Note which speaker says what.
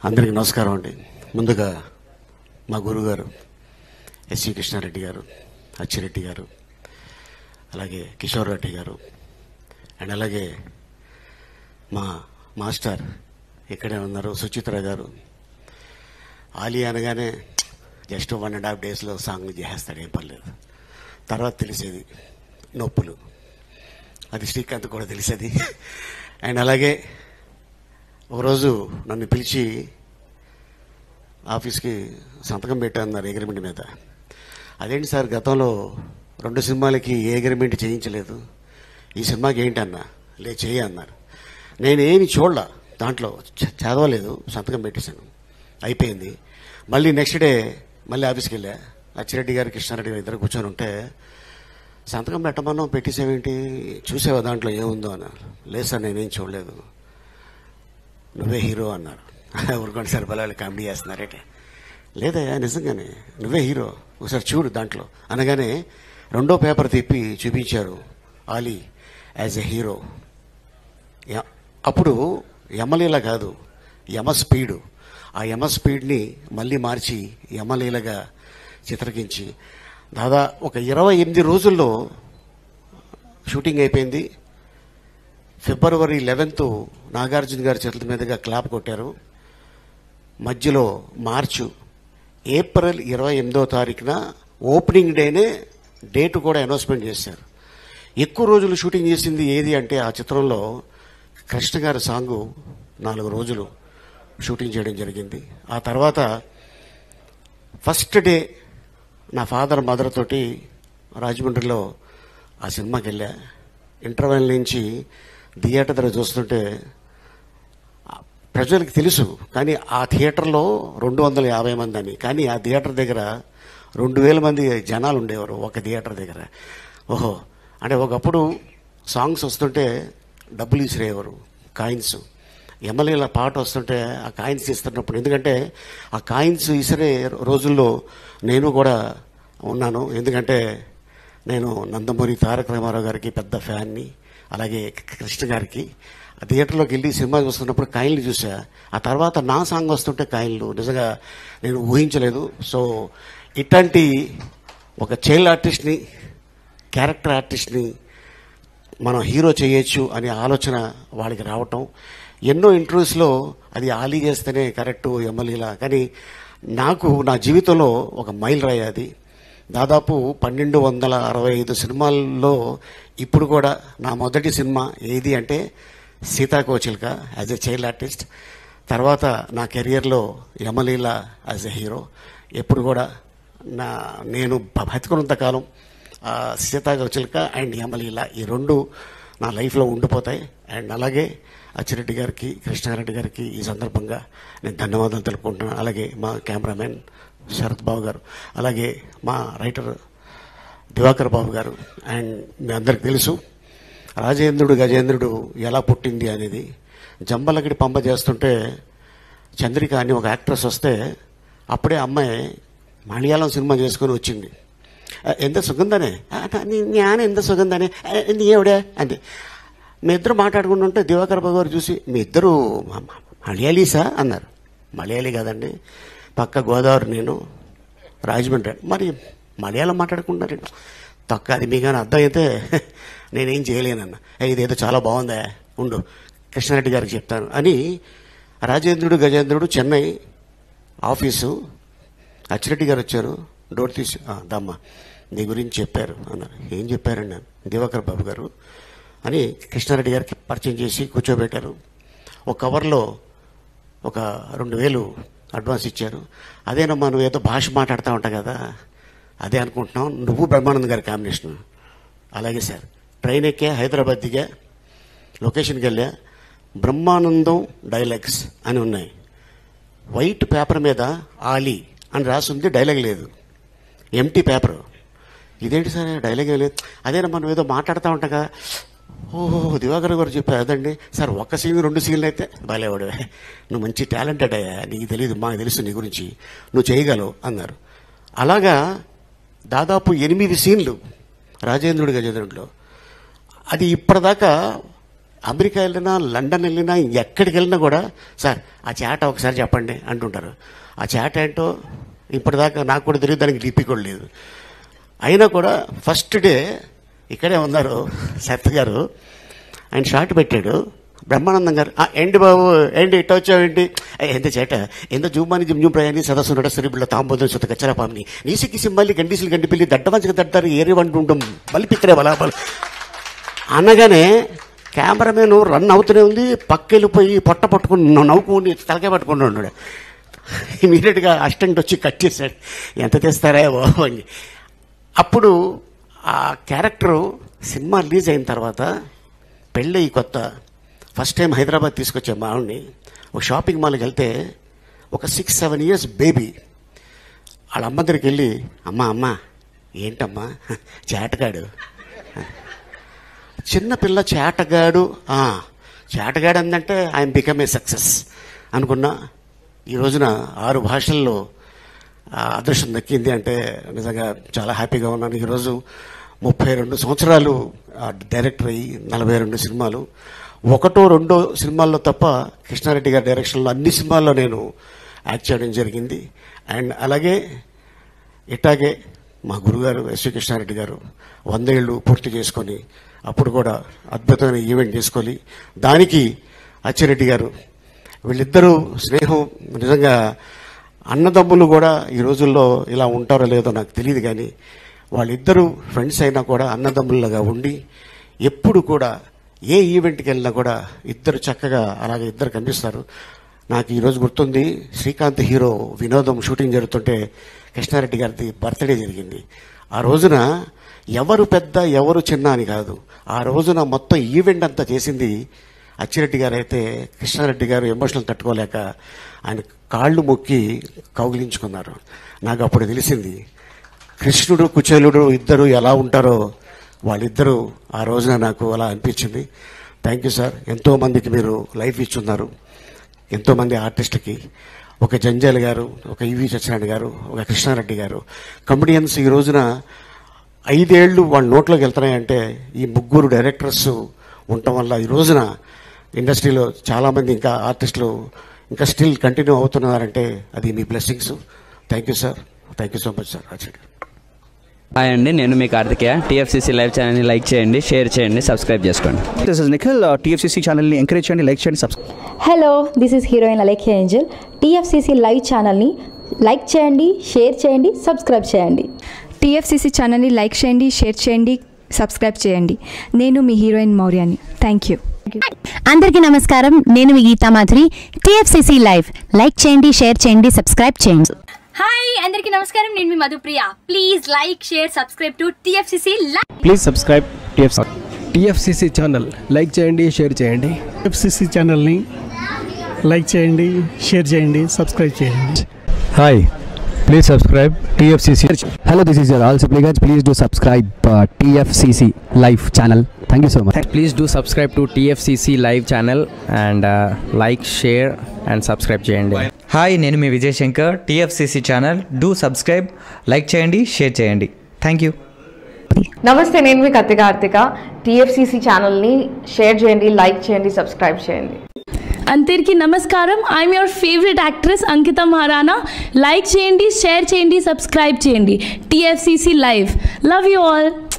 Speaker 1: అందరికీ నమస్కారం అండి. ముందుగా మా గురుగారు ఎస్వి కృష్ణారెడ్డి గారు, అచ్చిరెడ్డి గారు, అలాగే కిషోర్ రెడ్డి గారు, అండ్ అలాగే మా మాస్టర్ ఇక్కడే ఉన్నారు సుచిత్ర గారు. ఆలీ అనగానే జస్ట్ 1.5 daysలో సాంగ్ చేసేస్తాడు, ఏం పర్లేదు. తర్వాత తెలిసేది నొప్పులు, అది శ్రీకాంత్ కూడా తెలిసేది. అండ్ అలాగే ఒకరోజు నన్ను పిలిచి ఆఫీస్కి సంతకం పెట్టాన్నారు అగ్రిమెంట్ మీద. అదేంటి సార్, గతంలో 2 సినిమాలకి ఏ అగ్రిమెంట్ చేయించలేదు, ఈ సినిమాకి ఏంటి అన్నా. లే చేయి అన్నారు. నేనేమి చూడలా, దాంట్లో చదవలేదు, సంతకం పెట్టేశాను, అయిపోయింది. మళ్ళీ నెక్స్ట్ డే మళ్ళీ ఆఫీస్కి వెళ్ళా. అచ్చిరెడ్డి గారు కృష్ణారెడ్డి గారు ఇద్దరు కూర్చొని ఉంటే, సంతకం పెట్టమన్నావు పెట్టేసావేంటి, చూసావా దాంట్లో ఏముందో అన్నారు. లేదు సార్ నేనేం చూడలేదు. నువ్వే హీరో అన్నారు. ఊరుకోండి సార్, బలాలు కామెడీ చేస్తున్నారేటే. లేదయ్యా నిజంగానే నువ్వే హీరో, ఒకసారి చూడు దాంట్లో అనగానే 2వ పేపర్ తిప్పి చూపించారు, ఆలీ యాజ్ ఎ హీరో. అప్పుడు యమలీల కాదు, యమ స్పీడు. ఆ యమ స్పీడ్ని మళ్ళీ మార్చి యమలీలగా చిత్రకించి ఒక 28 రోజుల్లో షూటింగ్ అయిపోయింది. February 11th నాగార్జున గారి చేతుల మీదుగా క్లాప్ కొట్టారు. మధ్యలో మార్చు ఏప్రిల్ 28వ తారీఖున ఓపెనింగ్ డేనే డేట్ కూడా అనౌన్స్మెంట్ చేశారు. ఎక్కువ రోజులు షూటింగ్ చేసింది ఏది అంటే ఆ చిత్రంలో కృష్ణ గారి సాంగు 4 రోజులు షూటింగ్ చేయడం జరిగింది. ఆ తర్వాత ఫస్ట్ డే నా ఫాదర్ మదర్ తోటి రాజమండ్రిలో ఆ సినిమాకి వెళ్ళా. ఇంటర్వెల్ నుంచి థియేటర్ దగ్గర చూస్తుంటే ప్రజలకు తెలుసు, కానీ ఆ థియేటర్లో 250 మంది అని, కానీ ఆ థియేటర్ దగ్గర 2000 మంది జనాలు ఉండేవారు ఒక థియేటర్ దగ్గర. ఓహో అంటే ఒకప్పుడు సాంగ్స్ వస్తుంటే డబ్బులు ఇసిరేవారు, కాయిన్స్. ఎమ్మెల్యేల పాట వస్తుంటే ఆ కాయిన్స్ ఇస్తున్నప్పుడు, ఎందుకంటే ఆ కాయిన్స్ ఇసిరే రోజుల్లో నేను కూడా ఉన్నాను. ఎందుకంటే నేను నందమూరి తారక రామారావు గారికి పెద్ద ఫ్యాన్ని, అలాగే కృష్ణ గారికి. ఆ థియేటర్లోకి వెళ్ళి సినిమా చూస్తున్నప్పుడు కాయిన్లు చూసా. ఆ తర్వాత నా సాంగ్ వస్తుంటే కాయిన్లు నిజంగా నేను ఊహించలేదు. సో ఇట్లాంటి ఒక చైల్డ్ ఆర్టిస్ట్ని, క్యారెక్టర్ ఆర్టిస్ట్ని మనం హీరో చేయొచ్చు అనే ఆలోచన వాళ్ళకి రావటం. ఎన్నో ఇంటర్వ్యూస్లో అది ఆలీ చేస్తేనే కరెక్టు ఎమ్మెల్యేలా, కానీ నాకు నా జీవితంలో ఒక మైల్ రాయి అది. దాదాపు 1265 సినిమాల్లో ఇప్పుడు కూడా నా మొదటి సినిమా ఏది అంటే సీతాకోచిలుక యాజ్ ఎ చైల్డ్ ఆర్టిస్ట్. తర్వాత నా కెరియర్లో యమలీల యాజ్ ఎ హీరో. ఎప్పుడు కూడా నేను బతికున్నంత కాలం సీతాకోచిలుక అండ్ యమలీల ఈ 2 నా లైఫ్లో ఉండిపోతాయి. అండ్ అలాగే అచ్చిరెడ్డి గారికి, కృష్ణారెడ్డి గారికి ఈ సందర్భంగా నేను ధన్యవాదాలు తెలుపుకుంటున్నాను. అలాగే మా కెమెరామెన్ శరత్ బాబు గారు, అలాగే మా రైటర్ దివాకర్ బాబు గారు. అండ్ మీ అందరికి తెలుసు రాజేంద్రుడు గజేంద్రుడు ఎలా పుట్టింది అనేది. జంబలగిడి పంప చేస్తుంటే చంద్రిక అని ఒక యాక్ట్రెస్ వస్తే అప్పుడే అమ్మాయి మలయాళం సినిమా చేసుకొని వచ్చింది. ఎంత సుగంధనే నేను, ఎంత సుగంధనే నీ ఎవడే అంటే మీ ఇద్దరు మాట్లాడుకుంటుంటే దివాకర్ బాబు గారు చూసి, మీ ఇద్దరు మలయాళీసా అన్నారు. మలయాళీ కాదండి, పక్క గోదావరి, నేను రాజమండ్రి. మరి మలయాళం మాట్లాడుకుంటారు తక్క, అది మీ కానీ అర్థం అయితే నేనేం చేయలేనన్న. ఇదేదో చాలా బాగుందా, ఉండు కృష్ణారెడ్డి గారికి చెప్తాను అని రాజేంద్రుడు గజేంద్రుడు చెన్నై ఆఫీసు. అచ్చిరెడ్డి గారు వచ్చారు, డోర్ తీసి దమ్మ నీ గురించి చెప్పారు అన్నారు. ఏం చెప్పారండి నేను, దివాకర్ బాబు గారు అని కృష్ణారెడ్డి గారికి పరిచయం చేసి కూర్చోబెట్టారు. ఒక కవర్లో ఒక 2000 అడ్వాన్స్ ఇచ్చారు. అదేనమ్మా నువ్వు ఏదో భాష మాట్లాడుతూ ఉంటావు కదా, అదే అనుకుంటున్నాం, నువ్వు బ్రహ్మానంద్ గారి కాంబినేషన్. అలాగే సార్. ట్రైన్ ఎక్కే హైదరాబాద్ దిగా, లొకేషన్కి వెళ్ళా, బ్రహ్మానందం డైలాగ్స్ అని ఉన్నాయి. వైట్ పేపర్ మీద ఆలీ అని రాసింది, డైలాగ్ లేదు, ఎంటీ పేపర్. ఇదేంటి సార్ డైలాగ్ లేదు, అదేనమ్మా నువ్వు ఏదో మాట్లాడుతూ ఉంటాగా. ఓహో దివాకర్ గారు చెప్పారు అదండి సార్. 1 సీన్ 2 సీన్లు అయితే బాలేవాడువే, నువ్వు మంచి టాలెంటెడ్ అయ్యా, నీకు తెలియదు మాకు తెలుసు నీ గురించి, నువ్వు చేయగలవు అన్నారు. అలాగా దాదాపు 8 సీన్లు రాజేంద్రుడి గజేంద్రుడిలో. అది ఇప్పటిదాకా అమెరికా వెళ్ళినా, లండన్ వెళ్ళినా, ఎక్కడికి వెళ్ళినా కూడా సార్ ఆ చాట ఒకసారి చెప్పండి అంటుంటారు. ఆ చాట ఏంటో ఇప్పటిదాకా నాకు కూడా తెలియదు, దానికి లిపి కూడా లేదు. అయినా కూడా ఫస్ట్ డే ఇక్కడే ఉన్నారు సత్ గారు, ఆయన షార్ట్ పెట్టాడు. బ్రహ్మానందం గారు ఏంటి బాబు, ఏంటి ఇట్ట వచ్చావేంటి, ఎంత చేట, ఎంత జూమాని జిమ్జూమ్ ప్రయాణి సదస్సు నడ సరిబిళ్ళ తాంబోదం సుత కచ్చరపామిని నీసికి సింబాలి గండిసులు గండి పిల్లి దడ్డమంచక దడ్డారు ఏరి వంటుండం బలిపిక్కడే బలాబలు అనగానే కెమెరామెన్ రన్ అవుతూనే ఉంది. పక్కెళ్ళిపోయి పొట్ట పట్టుకుని నవ్వుకుని తలకే పట్టుకుని ఉన్నాడు. ఇమీడియట్గా అసిస్టెంట్ వచ్చి కట్ చేశాడు. ఎంత తెస్తారా బాబు అని. అప్పుడు ఆ క్యారెక్టరు సినిమా రిలీజ్ అయిన తర్వాత పెళ్ళి కొత్త ఫస్ట్ టైం హైదరాబాద్ తీసుకొచ్చే మావిడిని ఒక షాపింగ్ మాల్కి వెళ్తే ఒక 6-7 years బేబీ వాళ్ళ అమ్మ దగ్గరికి వెళ్ళి అమ్మ ఏంటమ్మా చేటగాడు, చిన్నపిల్ల చేటగాడు అందంటే ఐఎమ్ బికమ్ ఏ సక్సెస్ అనుకున్నా. ఈ రోజున 6 భాషల్లో అదృష్టం దక్కింది అంటే నిజంగా చాలా హ్యాపీగా ఉన్నాను. ఈరోజు 32 సంవత్సరాలు డైరెక్టర్ అయ్యి 42 సినిమాలు, 1-2 సినిమాల్లో తప్ప కృష్ణారెడ్డి గారి డైరెక్షన్లో అన్ని సినిమాల్లో నేను యాక్ట్ చేయడం జరిగింది. అండ్ అలాగే ఇట్లాగే మా గురుగారు ఎస్వి కృష్ణారెడ్డి గారు 100 ఏళ్ళు పూర్తి చేసుకొని అప్పుడు కూడా అద్భుతమైన ఈవెంట్ చేసుకొని దానికి అచ్చిరెడ్డి గారు, వీళ్ళిద్దరూ స్నేహం నిజంగా అన్నదమ్ములు కూడా ఈ రోజుల్లో ఇలా ఉంటారో లేదో నాకు తెలియదు, కానీ వాళ్ళిద్దరూ ఫ్రెండ్స్ అయినా కూడా అన్నదమ్ములుగా ఉండి ఎప్పుడు కూడా ఏ ఈవెంట్కి వెళ్ళినా కూడా ఇద్దరు చక్కగా అలాగే ఇద్దరు కనిపిస్తారు. నాకు ఈరోజు గుర్తుంది, శ్రీకాంత్ హీరో వినోదం షూటింగ్ జరుగుతుంటే కృష్ణారెడ్డి గారిది బర్త్డే జరిగింది. ఆ రోజున ఎవరు పెద్ద ఎవరు చిన్న అని కాదు, ఆ రోజున మొత్తం ఈవెంట్ అంతా చేసింది అచ్చిరెడ్డి గారు. అయితే కృష్ణారెడ్డి గారు ఎమోషనల్ తట్టుకోలేక ఆయన కాళ్ళు మొక్కి కౌగిలించుకున్నారు. నాకు అప్పుడు తెలిసింది కృష్ణుడు కుచేలుడు ఇద్దరు ఎలా ఉంటారో వాళ్ళిద్దరూ ఆ రోజున నాకు అలా అనిపించింది. Thank you sir. ఎంతోమందికి మీరు లైఫ్ ఇచ్చున్నారు, ఎంతోమంది ఆర్టిస్ట్కి, ఒక జంజాల్ గారు, ఒక ఈవి సత్యనారాయణ గారు, ఒక కృష్ణారెడ్డి గారు, కమెడియన్స్ ఈ రోజున 5 ఏళ్ళు వాళ్ళ నోట్లోకి వెళ్తున్నాయంటే ఈ 3 డైరెక్టర్స్ ఉండటం వల్ల ఈ రోజున ఇండస్ట్రీలో చాలామంది ఇంకా ఆర్టిస్టులు ఇంకా స్టిల్ కంటిన్యూ అవుతున్నారంటే అది మీ blessings. Thank you sir. Thank you so much sir. Rajasekhar.
Speaker 2: Hi అండి, నేను మీ కార్తికేయ. టీఎఫ్సీసీ లైవ్ ఛానల్ని లైక్ చేయండి, షేర్ చేయండి, సబ్స్క్రైబ్ చేసుకోండి.
Speaker 3: This is Nikhil. టీఎఫ్సీసీ ఛానల్ని ఎంకరేజ్ చేయండి, లైక్ చేయండి, subscribe.
Speaker 4: Hello, this is heroine Alekhya Angel. TFCC live ఛానల్ని లైక్ చేయండి, షేర్ చేయండి, సబ్స్క్రైబ్ చేయండి.
Speaker 5: టీఎఫ్సీసీ ఛానల్ని లైక్ చేయండి, షేర్ చేయండి, సబ్స్క్రైబ్ చేయండి. నేను మీ హీరోయిన్ మౌర్యాని. Thank you.
Speaker 6: అందరికీ నమస్కారం, నేను మీ Geetha Madhuri. TFCC live like చేయండి, షేర్ చేయండి, సబ్స్క్రైబ్ చేయండి.
Speaker 7: హాయ్ అందరికీ నమస్కారం, నేను మీ Madhupriya. Please like, share, subscribe to TFCC live.
Speaker 3: Please subscribe
Speaker 8: TFCC channel like చేయండి, షేర్ చేయండి.
Speaker 9: టీఎఫ్సీసీ ఛానల్ని లైక్ చేయండి, షేర్ చేయండి, సబ్స్క్రైబ్ చేయండి.
Speaker 8: Hi, please subscribe TFCC. Hello, this is your all Sipligunj. Please do subscribe TFCC live channel. Thank you so much.
Speaker 2: Please do subscribe to TFCC live channel and like, share and subscribe చేయండి.
Speaker 10: హాయ్, నేను మీ Vijay Shankar. TFCC channel do subscribe, like చేయండి, share చేయండి. Thank you.
Speaker 11: నమస్తే, నేను మీ Karthika. TFCC ఛానల్ని షేర్ చేయండి, లైక్ చేయండి, సబ్స్క్రైబ్ చేయండి.
Speaker 5: అందరికీ నమస్కారం. I'm your favourite actress Ankita Maharana. Like చేయండి, షేర్ చేయండి, సబ్స్క్రైబ్ చేయండి. TFCC live. Love you all.